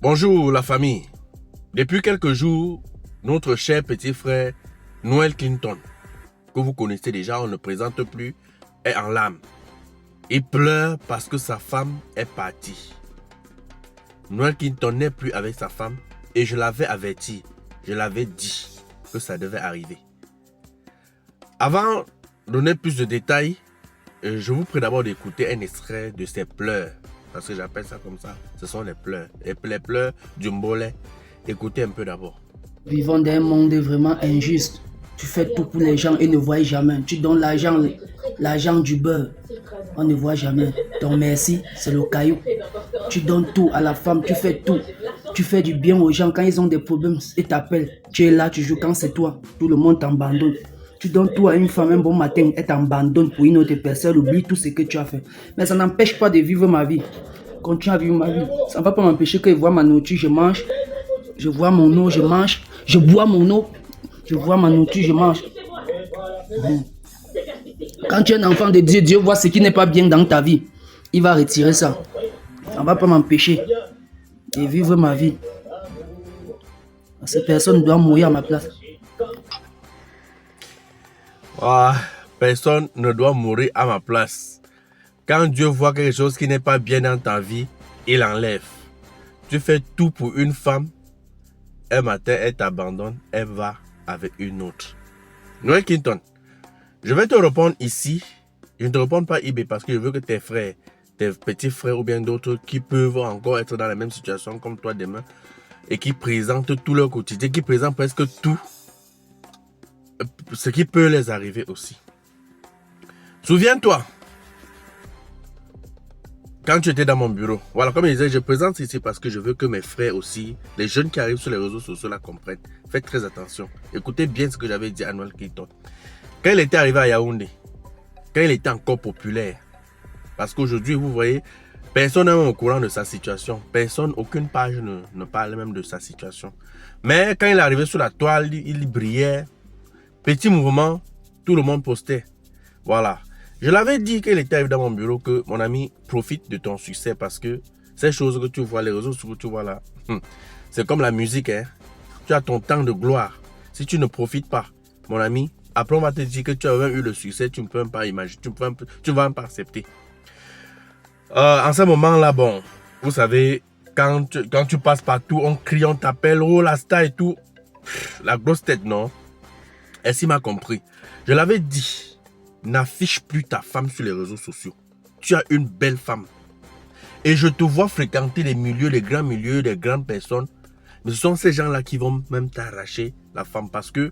Bonjour la famille. Depuis quelques jours, notre cher petit frère Noel Clinton, que vous connaissez déjà, on ne présente plus, est en larmes. Il pleure parce que sa femme est partie. Noel Clinton n'est plus avec sa femme et je l'avais averti, je l'avais dit que ça devait arriver. Avant de donner plus de détails, je vous prie d'abord d'écouter un extrait de ses pleurs. Parce que j'appelle ça comme ça. Ce sont les pleurs. Les pleurs du Mbolais. Écoutez un peu d'abord. Vivons dans un monde vraiment injuste. Tu fais tout pour les gens et ne vois jamais. Tu donnes l'argent du beurre. On ne voit jamais. Donc merci, c'est le caillou. Tu donnes tout à la femme, tu fais tout. Tu fais du bien aux gens quand ils ont des problèmes. Ils t'appellent. Tu es là, tu joues quand c'est toi. Tout le monde t'abandonne. Tu donnes tout à une femme un bon matin, elle t'abandonne pour une autre personne, oublie tout ce que tu as fait. Mais ça n'empêche pas de vivre ma vie. Continue à vivre ma vie. Ça ne va pas m'empêcher que je vois ma nourriture, je mange. Je vois mon eau, je mange. Je bois mon eau. Je vois ma nourriture, je mange. Quand tu es un enfant de Dieu, Dieu voit ce qui n'est pas bien dans ta vie. Il va retirer ça. Ça ne va pas m'empêcher de vivre ma vie. Cette personne doit mourir à ma place. Personne ne doit mourir à ma place. Quand Dieu voit quelque chose qui n'est pas bien dans ta vie, il enlève. Tu fais tout pour une femme, un matin elle t'abandonne, elle va avec une autre. Noel Clinton, je vais te répondre ici. Je ne te réponds pas IB parce que je veux que tes frères, tes petits frères ou bien d'autres qui peuvent encore être dans la même situation comme toi demain et qui présentent tout leur quotidien, qui présentent presque tout ce qui peut les arriver aussi. Souviens-toi, quand tu étais dans mon bureau, voilà, comme je disais, je présente ici parce que je veux que mes frères aussi, les jeunes qui arrivent sur les réseaux sociaux la comprennent. Faites très attention. Écoutez bien ce que j'avais dit à Noel Clinton. Quand il était arrivé à Yaoundé, quand il était encore populaire, parce qu'aujourd'hui, vous voyez, personne n'est au courant de sa situation. Personne, aucune page ne parle même de sa situation. Mais quand il est arrivé sur la toile, il brillait. Petit mouvement, tout le monde postait. Voilà. Je l'avais dit qu'il était arrivé dans mon bureau que, mon ami, profite de ton succès parce que ces choses que tu vois, les réseaux sociaux que tu vois là, c'est comme la musique. Hein. Tu as ton temps de gloire. Si tu ne profites pas, mon ami, après on va te dire que tu as même eu le succès, tu ne peux même pas imaginer, tu vas même pas accepter. En ce moment-là, bon, vous savez, quand tu passes partout, on crie, on t'appelle, oh la star et tout. La grosse tête, non? Est-ce qu'il m'a compris? Je l'avais dit. N'affiche plus ta femme sur les réseaux sociaux. Tu as une belle femme. Et je te vois fréquenter les milieux, les grands milieux, les grandes personnes. Mais ce sont ces gens-là qui vont même t'arracher la femme. Parce que,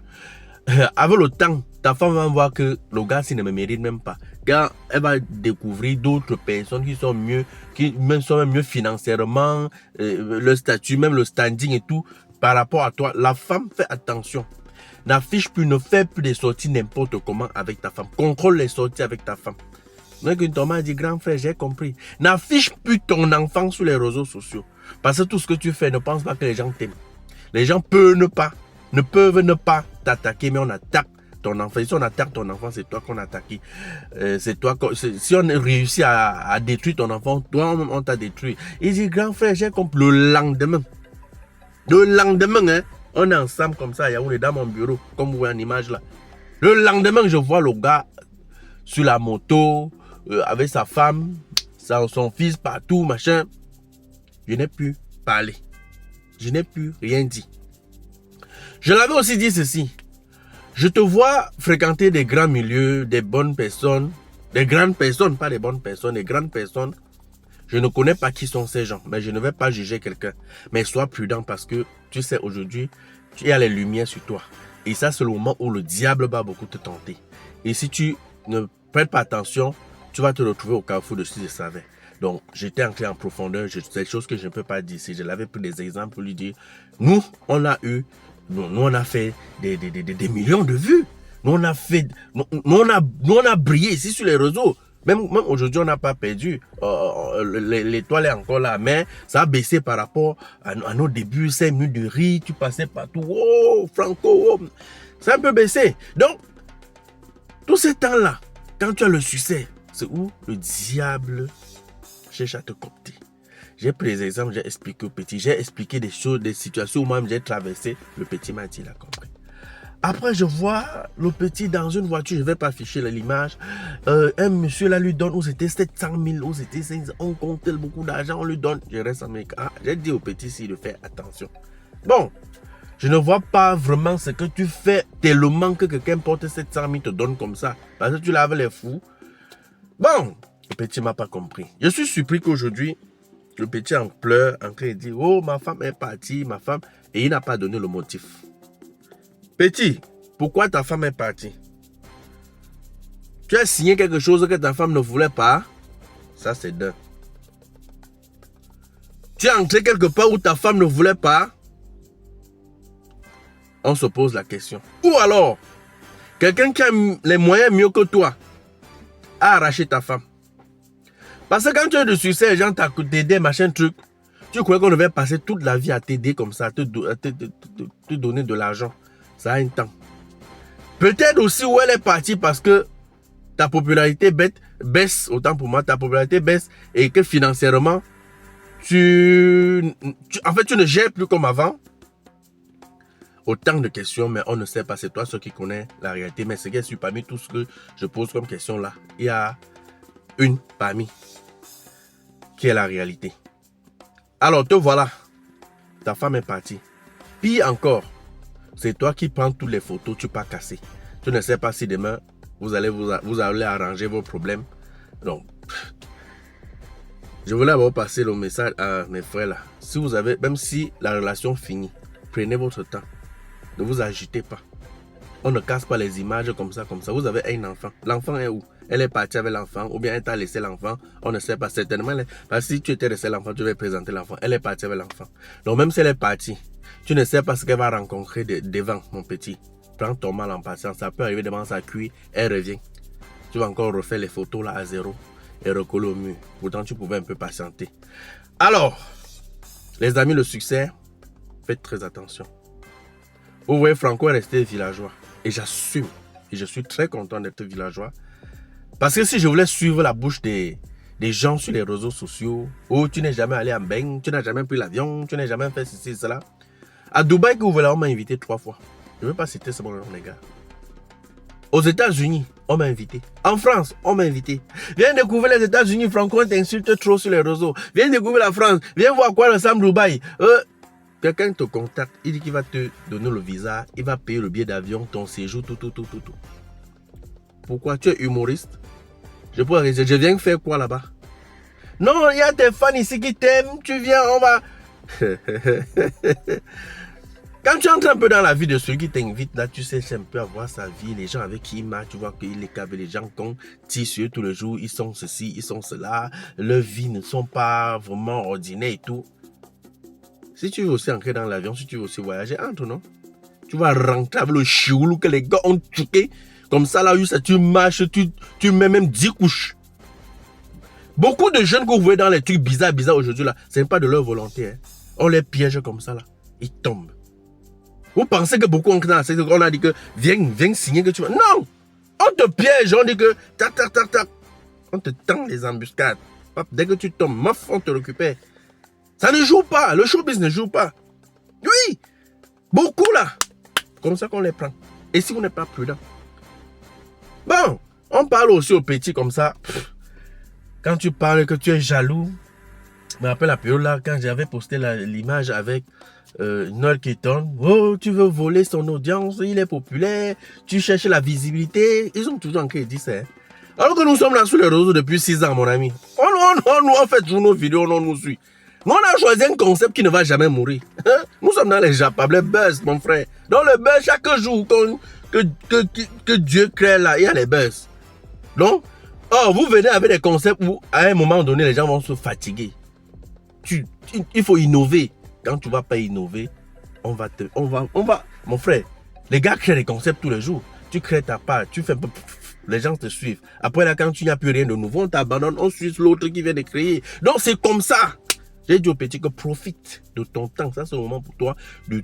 avec le temps, ta femme va voir que le gars, s'il ne me mérite même pas. Quand elle va découvrir d'autres personnes qui sont mieux, qui même sont mieux financièrement, le statut, même le standing et tout, par rapport à toi, la femme fait attention. N'affiche plus, ne fais plus des sorties n'importe comment avec ta femme. Contrôle les sorties avec ta femme. Donc, Thomas a dit, grand frère, j'ai compris. N'affiche plus ton enfant sur les réseaux sociaux. Parce que tout ce que tu fais, ne pense pas que les gens t'aiment. Les gens peuvent ne pas t'attaquer, mais on attaque ton enfant. Si on attaque ton enfant, c'est toi qu'on a attaqué. Si on réussit à détruire ton enfant, toi, on t'a détruit. Il dit, grand frère, j'ai compris. Le lendemain, hein, on est ensemble comme ça, on est dans mon bureau, comme vous voyez en image là. Le lendemain, je vois le gars sur la moto, avec sa femme, son fils partout, machin. Je n'ai plus parlé. Je n'ai plus rien dit. Je l'avais aussi dit ceci. Je te vois fréquenter des grands milieux, des bonnes personnes, des grandes personnes, pas des bonnes personnes, des grandes personnes. Je ne connais pas qui sont ces gens, mais je ne vais pas juger quelqu'un. Mais sois prudent parce que, tu sais, aujourd'hui, tu as les lumières sur toi. Et ça, c'est le moment où le diable va beaucoup te tenter. Et si tu ne prêtes pas attention, tu vas te retrouver au carrefour de ce que je savais. Donc, j'étais entré en profondeur. C'est des choses que je ne peux pas dire ici. Je l'avais pris des exemples pour lui dire, nous, on a fait des millions de vues. Nous, on a brillé ici sur les réseaux. Même aujourd'hui, on n'a pas perdu. L'étoile est encore là, mais ça a baissé par rapport à nos débuts. 5 minutes de riz, tu passais partout. Oh, Franco, oh. Ça a un peu baissé. Donc, tout ce temps-là, quand tu as le succès, c'est où le diable cherche à te coopter. J'ai pris des exemples, j'ai expliqué au petit. J'ai expliqué des choses, des situations où moi j'ai traversé. Le petit m'a dit, il a compris. Après, je vois le petit dans une voiture, je ne vais pas afficher l'image. Un monsieur là lui donne, où c'était 700 000, où c'était 500, on compte beaucoup d'argent, on lui donne. Je reste en Amérique. Ah, j'ai dit au petit s'il fait attention. Bon, je ne vois pas vraiment ce que tu fais tellement que quelqu'un porte 700 000 te donne comme ça. Parce que tu laves les fous. Bon, le petit ne m'a pas compris. Je suis surpris qu'aujourd'hui, le petit en pleure, en train de dire, oh, ma femme est partie, ma femme, et il n'a pas donné le motif. Petit, pourquoi ta femme est partie? Tu as signé quelque chose que ta femme ne voulait pas? Ça, c'est d'un. Tu es entré quelque part où ta femme ne voulait pas? On se pose la question. Ou alors, quelqu'un qui a les moyens mieux que toi a arraché ta femme. Parce que quand tu es de succès, les gens t'aider, machin truc, tu crois qu'on devait passer toute la vie à t'aider comme ça, à te donner de l'argent. Ça a un temps. Peut-être aussi où elle est partie parce que ta popularité baisse, autant pour moi, ta popularité baisse et que financièrement, en fait, tu ne gères plus comme avant. Autant de questions, mais on ne sait pas, c'est toi ceux qui connaissent la réalité. Mais c'est que parmi tout ce que je pose comme question là, il y a une parmi qui est la réalité. Alors, te voilà. Ta femme est partie. Pire encore, c'est toi qui prends toutes les photos, tu pas cassé. Tu ne sais pas si demain, vous allez arranger vos problèmes. Donc, je voulais avoir passé le message à mes frères là. Si vous avez, même si la relation finit, prenez votre temps. Ne vous agitez pas. On ne casse pas les images comme ça, comme ça. Vous avez un enfant. L'enfant est où? Elle est partie avec l'enfant ou bien elle t'a laissé l'enfant. On ne sait pas certainement. Parce que si tu étais laissé l'enfant, tu vas présenter l'enfant. Elle est partie avec l'enfant. Donc même si elle est partie, tu ne sais pas ce qu'elle va rencontrer devant, mon petit. Prends ton mal en patience. Ça peut arriver devant sa cuisse. Elle revient. Tu vas encore refaire les photos là à zéro et recoller au mur. Pourtant, tu pouvais un peu patienter. Alors, les amis, le succès, faites très attention. Vous voyez, Franco est resté villageois. Et j'assume. Et je suis très content d'être villageois. Parce que si je voulais suivre la bouche des gens sur les réseaux sociaux, où tu n'es jamais allé en bain, tu n'as jamais pris l'avion, tu n'as jamais fait ceci, cela. À Dubaï, que vous voulez, on m'a invité 3 fois. Je ne veux pas citer ce bon nom, les gars. Aux États-Unis, on m'a invité. En France, on m'a invité. Viens découvrir les États-Unis, Franco t'insulte trop sur les réseaux. Viens découvrir la France. Viens voir quoi ressemble Dubaï. Quelqu'un te contacte, il dit qu'il va te donner le visa, il va payer le billet d'avion, ton séjour, tout. Pourquoi? Tu es humoriste? Je viens faire quoi là-bas? Non, il y a tes fans ici qui t'aiment, tu viens, on va... Quand tu entres un peu dans la vie de celui qui t'invite, là, tu sais un peu à voir sa vie, les gens avec qui il marche, tu vois qu'il est avec les gens qu'on tire sur eux tous les jours, ils sont ceci, ils sont cela, leurs vies ne sont pas vraiment ordinaires et tout. Si tu veux aussi entrer dans l'avion, si tu veux aussi voyager, entre, non? Tu vas rentrer avec le chioulou que les gars ont tué. Comme ça, là, tu marches, tu mets même 10 couches. Beaucoup de jeunes que vous voyez dans les trucs bizarres aujourd'hui, là, ce n'est pas de leur volonté. Hein. On les piège comme ça, là. Ils tombent. Vous pensez que beaucoup entrent dans la secte, on a dit que viens signer que tu vas. Non! On te piège, on dit que tac. On te tend les embuscades. Dès que tu tombes, mof, on te récupère. Ça ne joue pas. Le showbiz ne joue pas. Oui. Beaucoup là. Comme ça qu'on les prend. Et si on n'est pas prudent. Bon. On parle aussi aux petits comme ça. Quand tu parles que tu es jaloux. Je me rappelle la période là. Quand j'avais posté l'image avec Noël Keaton. Oh, tu veux voler son audience. Il est populaire. Tu cherches la visibilité. Ils ont toujours encore dit ça. Hein. Alors que nous sommes là sur les réseaux depuis 6 ans, mon ami. On fait toujours nos vidéos. On nous suit. Nous, on a choisi un concept qui ne va jamais mourir. Nous sommes dans les Japon, les buzz, mon frère. Dans le buzz, chaque jour que Dieu crée là, il y a les buzz. Donc, vous venez avec des concepts où, à un moment donné, les gens vont se fatiguer. Il faut innover. Quand tu ne vas pas innover, on va, mon frère, les gars créent des concepts tous les jours. Tu crées ta part, tu fais... Les gens te suivent. Après là, quand tu n'y as plus rien de nouveau, on t'abandonne, on suit l'autre qui vient de créer. Donc, c'est comme ça. J'ai dit au petit que profite de ton temps. Ça, c'est le moment pour toi de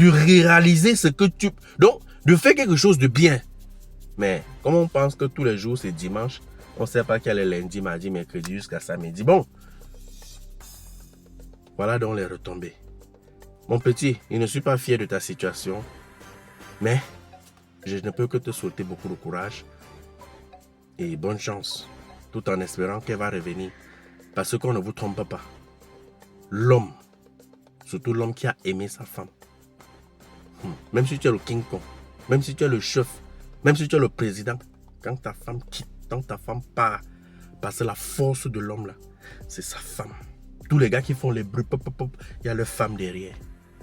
réaliser ce que tu... Donc, de faire quelque chose de bien. Mais, comme on pense que tous les jours, c'est dimanche, on ne sait pas quel est lundi, mardi, mercredi, jusqu'à samedi. Bon, Voilà donc les retombées. Mon petit, je ne suis pas fier de ta situation, mais je ne peux que te souhaiter beaucoup de courage et bonne chance, tout en espérant qu'elle va revenir. Parce qu'on ne vous trompe pas. L'homme, surtout l'homme qui a aimé sa femme, même si tu es le King Kong, même si tu es le chef, même si tu es le président, quand ta femme quitte, quand ta femme part, parce que la force de l'homme là, c'est sa femme. Tous les gars qui font les bruits, il y a leur femme derrière.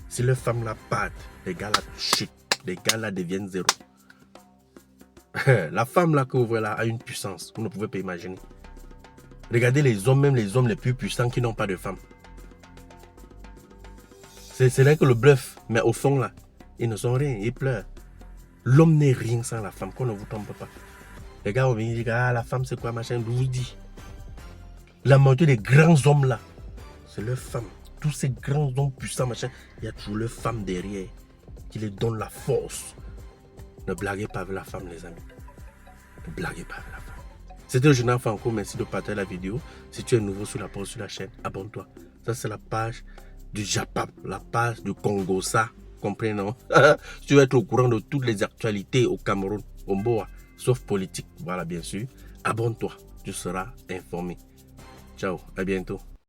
Si leur femme là part, les gars là chutent, les gars là deviennent zéro. La femme là que vous voyez là a une puissance, vous ne pouvez pas imaginer. Regardez les hommes, même les hommes les plus puissants qui n'ont pas de femme. C'est rien que le bluff, mais au fond là, ils ne sont rien, ils pleurent. L'homme n'est rien sans la femme, qu'on ne vous trompe pas. Les gars vont venir dire, ah la femme c'est quoi machin, je vous dis. La majorité des grands hommes là, c'est leur femme. Tous ces grands hommes puissants machin, il y a toujours leur femme derrière qui les donne la force. Ne blaguez pas avec la femme les amis. Ne blaguez pas avec la femme. C'était le journal Franco, merci de partager la vidéo. Si tu es nouveau sur la chaîne, abonne-toi. Ça c'est la page du Japap, la page du Congosa, comprenez non? Tu vas être au courant de toutes les actualités au Cameroun, au Mboa, sauf politique, voilà bien sûr. Abonne-toi, tu seras informé. Ciao, à bientôt.